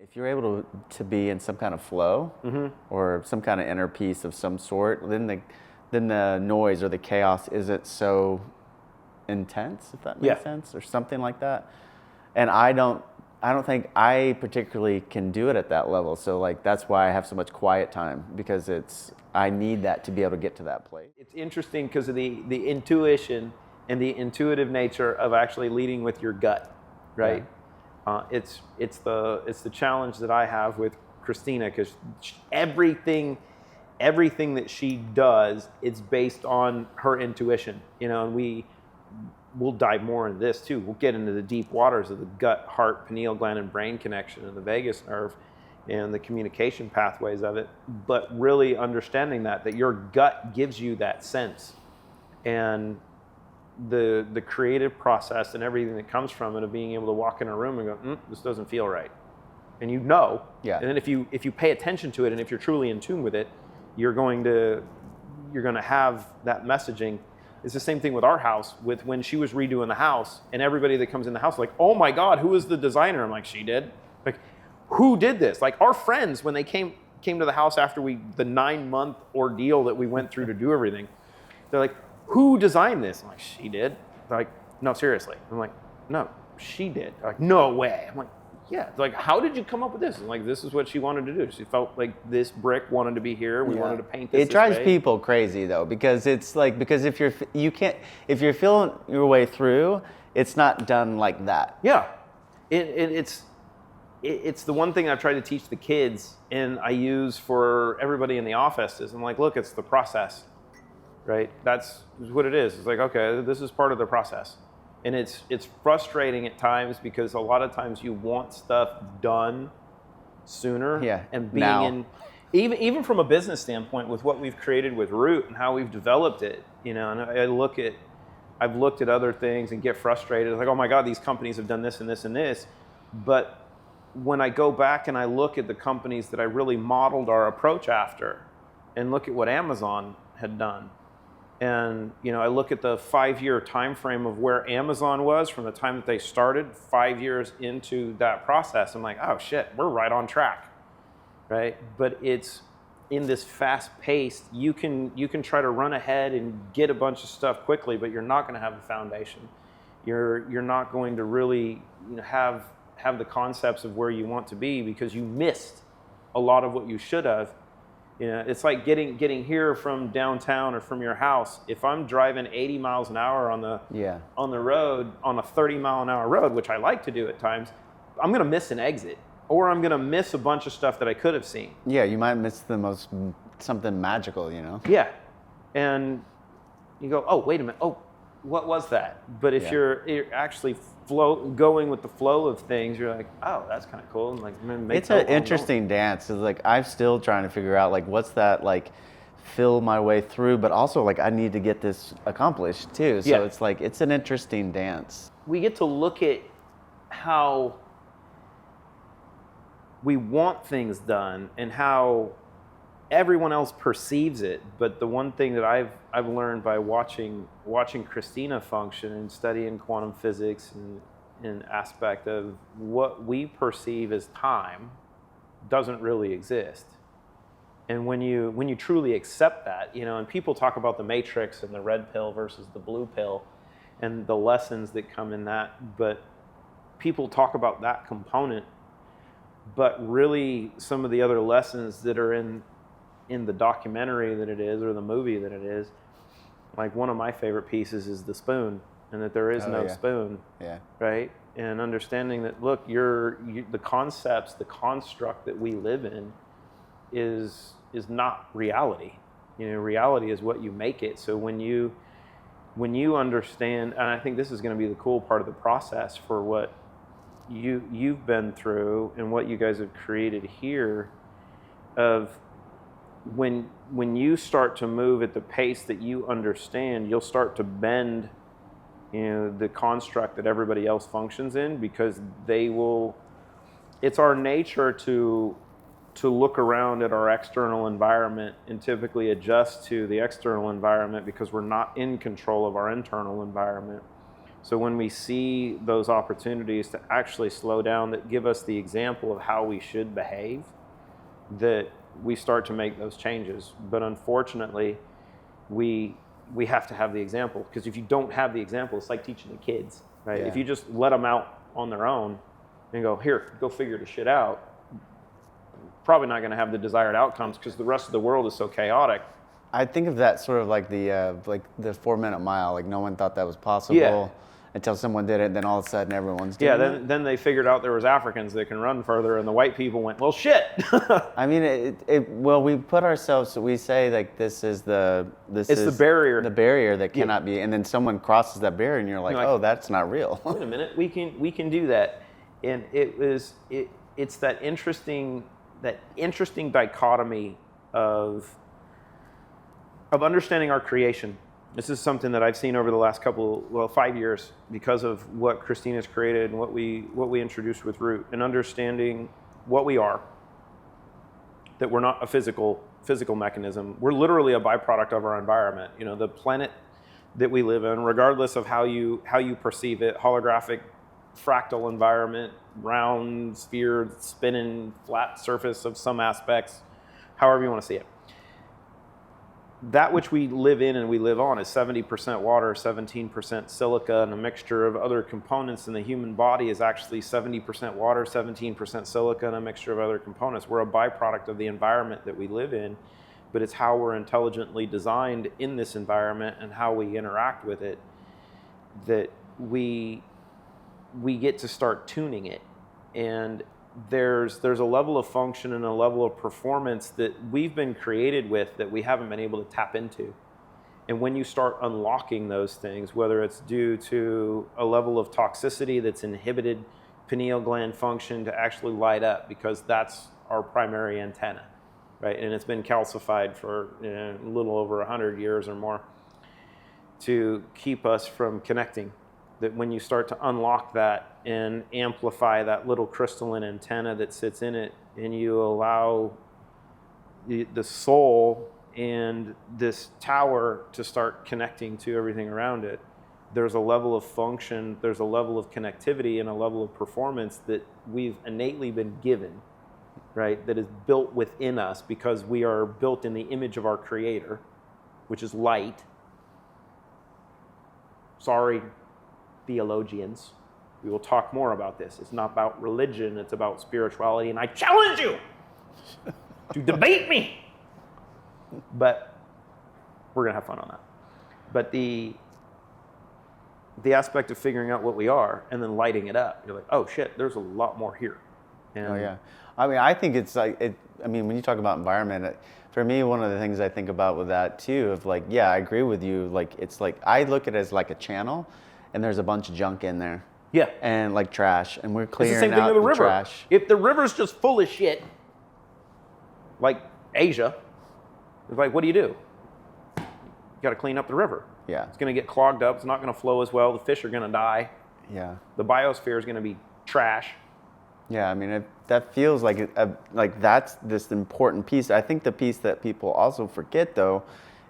If you're able to be in some kind of flow or some kind of inner peace of some sort, then the noise or the chaos isn't so intense, if that makes sense, or something like that. And I don't think I particularly can do it at that level. So like that's why I have so much quiet time, because I need that to be able to get to that place. It's interesting because of the intuition and the intuitive nature of actually leading with your gut, right? Yeah. It's the challenge that I have with Christina, because everything that she does, it's based on her intuition, and we'll dive more into this too. We'll get into the deep waters of the gut, heart, pineal gland, and brain connection, and the vagus nerve, and the communication pathways of it. But really understanding that your gut gives you that sense, and the creative process and everything that comes from it, of being able to walk in a room and go, this doesn't feel right, and yeah. And then if you pay attention to it, and if you're truly in tune with it, you're going to have that messaging. It's the same thing with our house, with when she was redoing the house, and everybody that comes in the house like, oh my God, who is the designer? I'm like, she did. Like, who did this? Like, our friends, when they came to the house after the 9-month ordeal that we went through to do everything, they're like, who designed this? I'm like, she did. They're like, no, seriously. I'm like, no, she did. They're like, no way. I'm like, yeah. They're like, how did you come up with this? I'm like, this is what she wanted to do. She felt like this brick wanted to be here. We wanted to paint this. It drives people crazy though, because it's like, because if you're feeling your way through, it's not done like that. Yeah. It's the one thing I've tried to teach the kids, and I use for everybody in the office, is I'm like, look, it's the process. Right? That's what it is. It's like, okay, this is part of the process. And it's frustrating at times, because a lot of times you want stuff done sooner. Yeah. And being even from a business standpoint, with what we've created with Root and how we've developed it, and I've looked at other things and get frustrated. It's like, oh my God, these companies have done this and this and this. But when I go back and I look at the companies that I really modeled our approach after, and look at what Amazon had done, and I look at the 5-year time frame of where Amazon was from the time that they started, 5 years into that process, I'm like, oh shit, we're right on track, right? But it's in this fast-paced, you can try to run ahead and get a bunch of stuff quickly, but you're not going to have a foundation. You're not going to really have the concepts of where you want to be, because you missed a lot of what you should have. It's like getting here from downtown or from your house. If I'm driving 80 miles an hour on the road, on a 30-mile-an-hour road, which I like to do at times, I'm going to miss an exit, or I'm going to miss a bunch of stuff that I could have seen. Yeah, you might miss something magical, Yeah, and you go, oh, wait a minute. Oh, what was that? But if you're actually going with the flow of things, you're like, oh, that's kind of cool. And like, it's an interesting dance. It's like, I'm still trying to figure out like, what's that like, feel my way through, but also like, I need to get this accomplished too. So it's like, it's an interesting dance. We get to look at how we want things done and how everyone else perceives it. But the one thing that I've learned by watching Christina function and studying quantum physics and an aspect of what we perceive as time doesn't really exist. And when you truly accept that, and people talk about the matrix and the red pill versus the blue pill and the lessons that come in that, but people talk about that component, but really some of the other lessons that are in the documentary that it is, or the movie that it is, like one of my favorite pieces is the spoon, and that there is no spoon, right? And understanding that, look, the concepts, the construct that we live in is not reality. Reality is what you make it. So when you understand, and I think this is going to be the cool part of the process for what you've been through and what you guys have created here, of when you start to move at the pace that you understand, you'll start to bend the construct that everybody else functions in, because it's our nature to look around at our external environment and typically adjust to the external environment, because we're not in control of our internal environment. So when we see those opportunities to actually slow down that give us the example of how we should behave, that we start to make those changes. But unfortunately, we have to have the example, because if you don't have the example, it's like teaching the kids, right? Yeah. If you just let them out on their own and go, here, go figure the shit out, probably not going to have the desired outcomes, because the rest of the world is so chaotic. I think of that sort of like the 4-minute mile. Like no one thought that was possible until someone did it. And then all of a sudden everyone's doing it. Then they figured out there was Africans that can run further, and the white people went, well, shit. I mean, well, we put ourselves. We say like this is the barrier. The barrier that cannot be. And then someone crosses that barrier, and you're like, oh, that's not real. Wait a minute, we can do that. And it's that interesting dichotomy of understanding our creation. This is something that I've seen over the last 5 years, because of what Christina's created and what we introduced with Root, and understanding what we are, that we're not a physical mechanism. We're literally a byproduct of our environment. You know, the planet that we live in, regardless of how you perceive it, holographic, fractal environment, round, sphere, spinning, flat surface of some aspects, however you want to see it. That which we live in and we live on is 70% water, 17% silica, and a mixture of other components. And the human body is actually 70% water, 17% silica, and a mixture of other components. We're a byproduct of the environment that we live in, but it's how we're intelligently designed in this environment and how we interact with it that we get to start tuning it. And there's a level of function and a level of performance that we've been created with that we haven't been able to tap into. And when you start unlocking those things, whether it's due to a level of toxicity that's inhibited pineal gland function to actually light up, because that's our primary antenna, right? And it's been calcified for a little over 100 years or more to keep us from connecting. That when you start to unlock that and amplify that little crystalline antenna that sits in it, and you allow the soul and this tower to start connecting to everything around it, there's a level of function, there's a level of connectivity, and a level of performance that we've innately been given, right? That is built within us, because we are built in the image of our Creator, which is light. Sorry, theologians, we will talk more about this. It's not about religion, it's about spirituality, and I challenge you to debate me. But we're gonna have fun on that. But the aspect of figuring out what we are and then lighting it up, you're like, oh shit, there's a lot more here. And oh yeah, I mean, I think it's like it. I mean, when you talk about environment, for me, one of the things I think about with that too, of like, yeah, I agree with you. Like, it's like I look at it as like a channel, and there's a bunch of junk in there. Yeah. And like trash, and we're clearing it's the same thing out with the river. Trash. If the river's just full of shit, like Asia, it's like, what do? You got to clean up the river. Yeah. It's going to get clogged up. It's not going to flow as well. The fish are going to die. Yeah. The biosphere is going to be trash. Yeah, I mean, that feels like that's this important piece. I think the piece that people also forget, though,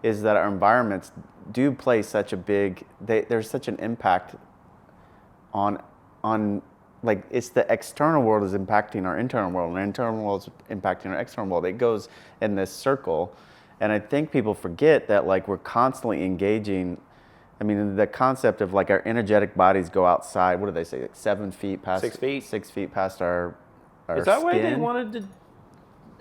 is that our environments do play such a big. There's such an impact on like, it's the external world is impacting our internal world, and our internal world is impacting our external world. It goes in this circle, and I think people forget that like we're constantly engaging. I mean, the concept of like our energetic bodies go outside. What do they say? Like 7 feet past 6 feet. 6 feet past our Is that skin. why they wanted to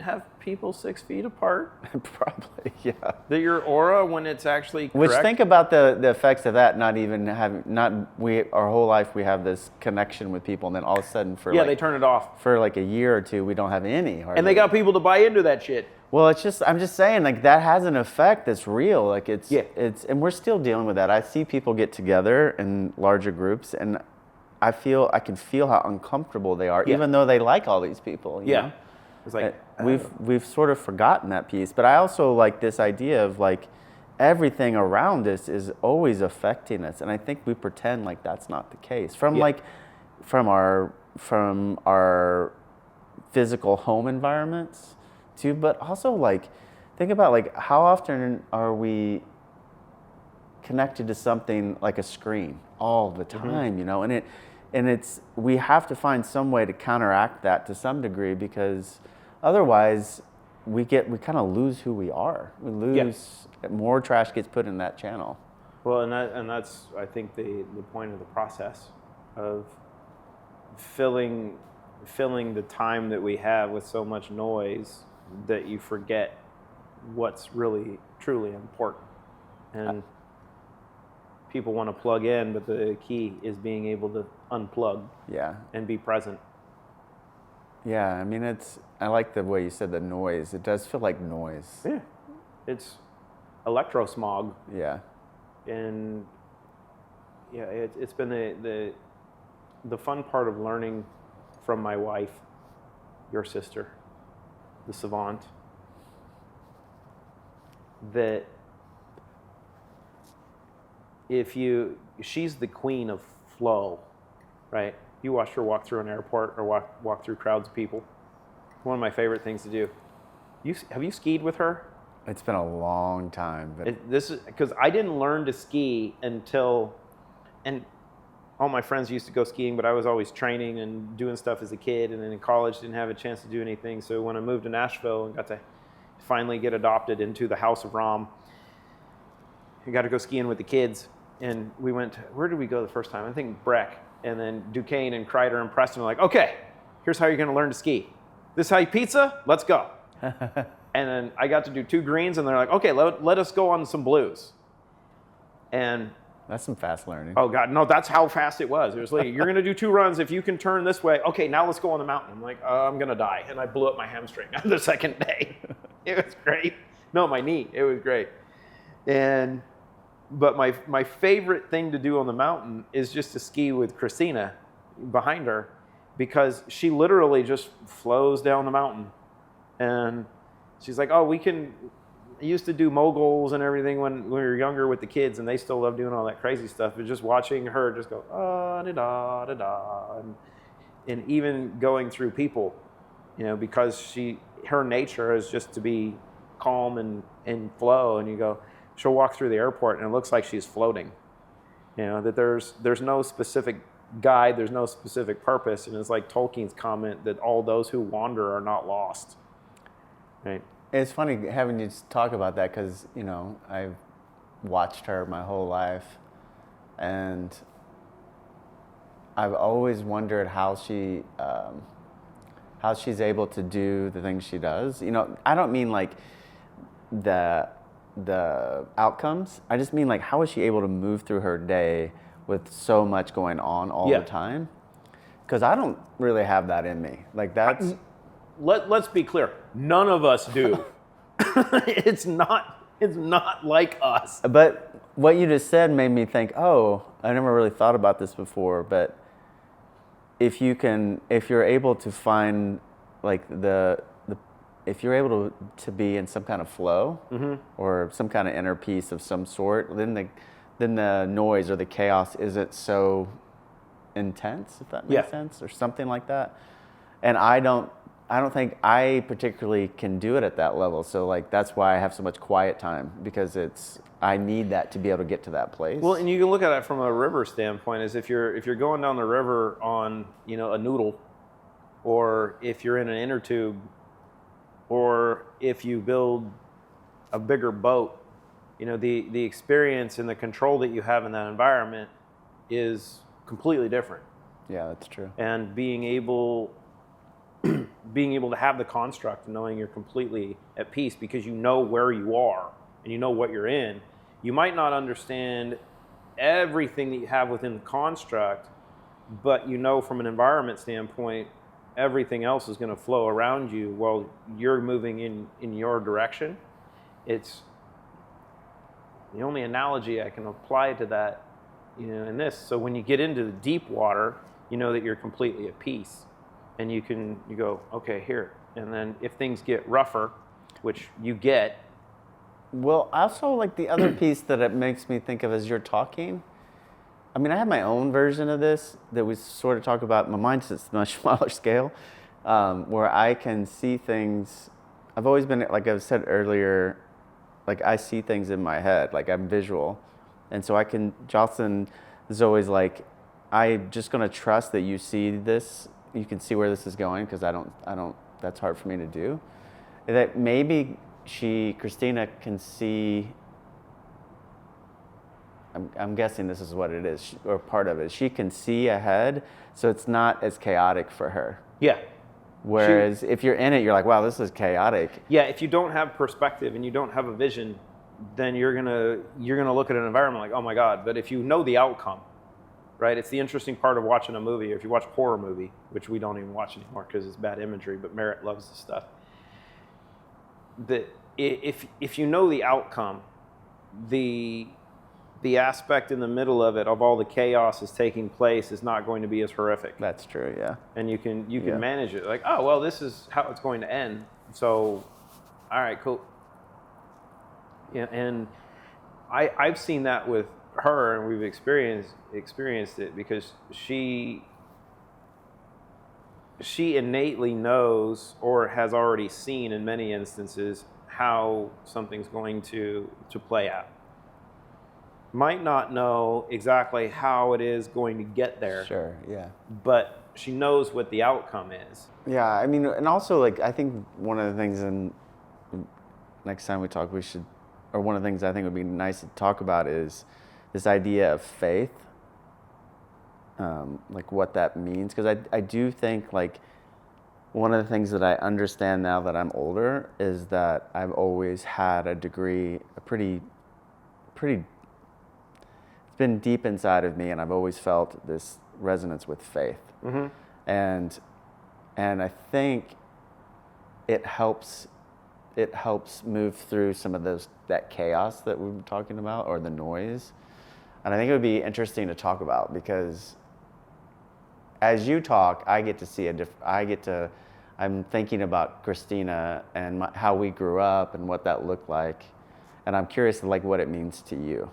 have people 6 feet apart? Probably, yeah. That your aura, when it's actually correct. Which, think about the effects of that. Not even having our whole life we have this connection with people, and then all of a sudden they turn it off for like a year or two. We don't have any. Hardly. And they got people to buy into that shit. Well, I'm just saying, like, that has an effect that's real. Like, and we're still dealing with that. I see people get together in larger groups, and I can feel how uncomfortable they are, even though they like all these people. You know? It's like we've sort of forgotten that piece. But I also like this idea of like everything around us is always affecting us, and I think we pretend like that's not the case. From our physical home environments. Too, but also like think about like how often are we connected to something like a screen all the time, and we have to find some way to counteract that to some degree, because otherwise we kind of lose who we are. We lose, more trash gets put in that channel. Well, and that's I think the point of the process of filling the time that we have with so much noise that you forget what's really truly important. And people want to plug in, but the key is being able to unplug. Yeah. And be present. Yeah, I mean, I like the way you said the noise. It does feel like noise. Yeah. It's electrosmog. Yeah. And yeah, it's been the fun part of learning from my wife, your sister, the savant, that she's the queen of flow, right? You watched her walk through an airport or walk through crowds of people. One of my favorite things to do. Have you skied with her? It's been a long time, but This is because I didn't learn to ski until, and all my friends used to go skiing, but I was always training and doing stuff as a kid, and then in college didn't have a chance to do anything. So when I moved to Nashville and got to finally get adopted into the house of Rahm, I got to go skiing with the kids, and we went. Where did we go the first time? I think Breck, and then Duquesne and Kreider and Preston were like, okay, here's how you're going to learn to ski. This is how you pizza? Let's go. And then I got to do 2 greens, and they're like, okay, let us go on some blues. And that's some fast learning. Oh, God, no, that's how fast it was. It was like, you're going to do 2 runs. If you can turn this way, okay, now let's go on the mountain. I'm like, I'm going to die. And I blew up my hamstring on the second day. It was great. No, my knee. It was great. But my favorite thing to do on the mountain is just to ski with Christina behind her, because she literally just flows down the mountain. And she's like, oh, I used to do moguls and everything when we were younger with the kids, and they still love doing all that crazy stuff. But just watching her just go, da-da-da-da, and even going through people, because her nature is just to be calm and flow. And you go, she'll walk through the airport, and it looks like she's floating. That there's no specific guide, there's no specific purpose, and it's like Tolkien's comment that all those who wander are not lost. Right. It's funny having you talk about that, because I've watched her my whole life, and I've always wondered how she's able to do the things she does. I don't mean like the outcomes. I just mean like, how is she able to move through her day with so much going on all the time? Because I don't really have that in me. Like that's. Let's be clear. None of us do. It's not like us. But what you just said made me think, oh, I never really thought about this before. But if you're able to find like if you're able to be in some kind of flow, mm-hmm. or some kind of inner peace of some sort, then the noise or the chaos isn't so intense, if that makes sense, or something like that. And I don't think I particularly can do it at that level. So like that's why I have so much quiet time, because I need that to be able to get to that place. Well, and you can look at it from a river standpoint, as if you're going down the river on a noodle, or if you're in an inner tube, or if you build a bigger boat, the experience and the control that you have in that environment is completely different. Yeah, that's true. And being able to have the construct of knowing you're completely at peace, because you know where you are and you know what you're in. You might not understand everything that you have within the construct, but from an environment standpoint, everything else is going to flow around you while you're moving in your direction. It's the only analogy I can apply to that, in this. So when you get into the deep water, you know that you're completely at peace. And you go, okay, here. And then if things get rougher, which you get. Well, also like the other piece that it makes me think of as you're talking, I mean, I have my own version of this that we sort of talk about. My mind's at a much smaller scale, where I can see things. I've always been, like I said earlier, like I see things in my head, like I'm visual. And so Jocelyn, is always like, I'm just gonna trust that you see this, you can see where this is going, because I don't. That's hard for me to do. That maybe Christina can see. I'm guessing this is what it is, or part of it. She can see ahead, so it's not as chaotic for her. Yeah. Whereas if you're in it, you're like, wow, this is chaotic. Yeah, if you don't have perspective and you don't have a vision, then you're gonna look at an environment like, oh my God. But if you know the outcome, right? It's the interesting part of watching a movie, or if you watch a horror movie, which we don't even watch anymore because it's bad imagery, but Merritt loves the stuff. That if you know the outcome, the aspect in the middle of it, of all the chaos is taking place, is not going to be as horrific. That's true, yeah. And you can manage it. Like, oh, well, this is how it's going to end. So, all right, cool. Yeah, and I've seen that with her, and we've experienced it, because she innately knows, or has already seen in many instances, how something's going to play out. Might not know exactly how it is going to get there. Sure, yeah. But she knows what the outcome is. Yeah, I mean, and also, like, I think one of the things, and next time we talk, we should, or one of the things I think would be nice to talk about is this idea of faith, like what that means. Because I do think, like, one of the things that I understand now that I'm older is that I've always had a pretty, it's been deep inside of me, and I've always felt this resonance with faith. Mm-hmm. And I think it helps move through some of that chaos that we were talking about, or the noise. And I think it would be interesting to talk about, because as you talk, I get to see I'm thinking about Christina and how we grew up and what that looked like. And I'm curious, like, what it means to you.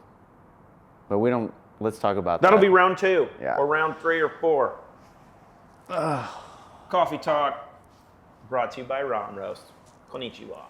But let's talk about that. That'll be round 2, yeah. Or round 3 or 4. Coffee Talk, brought to you by Rahm Roast. Konnichiwa.